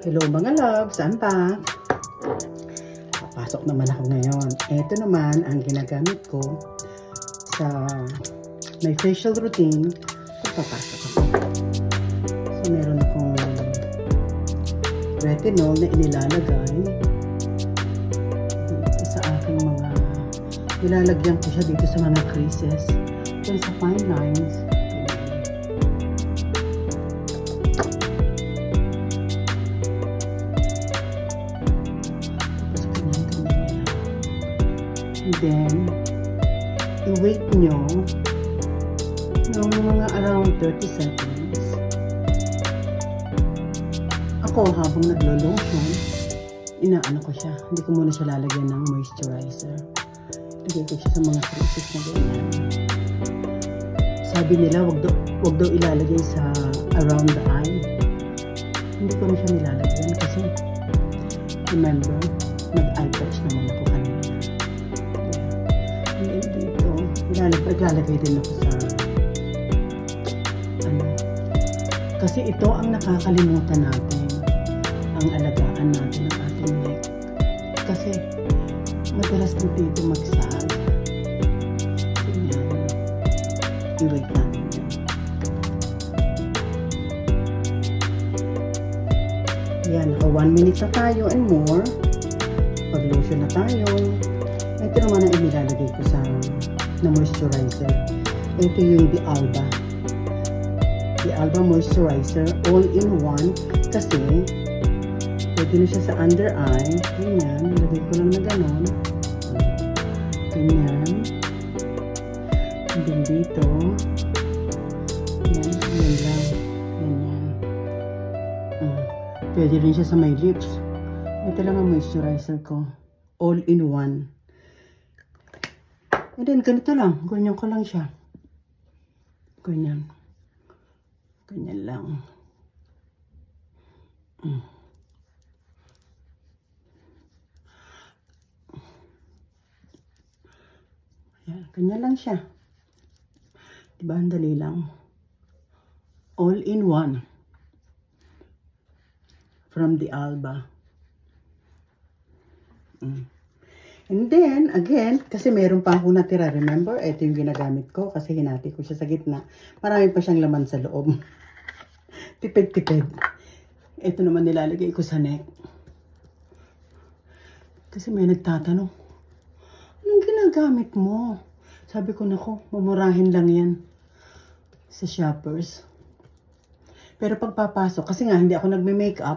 Hello mga loves, I'm back. Papasok naman ako ngayon. Ito naman ang ginagamit ko sa my facial routine pag papasok ako. So meron akong retinol na inilalagay dito sa aking mga, nilalagyan ko siya dito sa mga creases, dito sa fine lines. And then, i-wait nyo ng mga around 30 seconds. Ako, habang naglo-lotion, inaano ko siya. Hindi ko muna siya lalagyan ng moisturizer. Lagay ko siya sa mga creases na ganyan. Sabi nila, wag daw ilalagay sa around the eye. Hindi ko na siya nilalagyan kasi remember, nag-eye patch naman ako kanina. Dito, naglalagay din ako sa kasi ito ang nakakalimutan natin, ang alagaan natin ng ating neck kasi madalas dito magsag. I-wait natin yan. Naka 1 minute na tayo and more. Pag lotion na tayo. Ito naman ang inilalagay ko sa na moisturizer. Ito yung The Alba. The Alba Moisturizer All-in-One kasi pwede na siya sa under eye. Ganyan. Nilagay ko lang na gano'n. Ganyan. And then dito. Yan. Yan lang. Ganyan. Pwede rin siya sa my lips. Ito lang ang moisturizer ko. All-in-one. And then, ganito lang. Ganyan ko lang siya. Ganyan. Ganyan lang. Ayan, ganyan lang siya. Diba, ang dali lang. All in one. From The Alba. And then, again, kasi meron pa ako natira. Remember, ito yung ginagamit ko kasi hinati ko siya sa gitna. Marami pa siyang laman sa loob. Tipid-tipid. Ito naman nilalagay ko sa neck. Kasi may nagtatanong, anong ginagamit mo? Sabi ko, nako, mumurahin lang yan sa shoppers. Pero pagpapasok, kasi nga hindi ako nagme-makeup,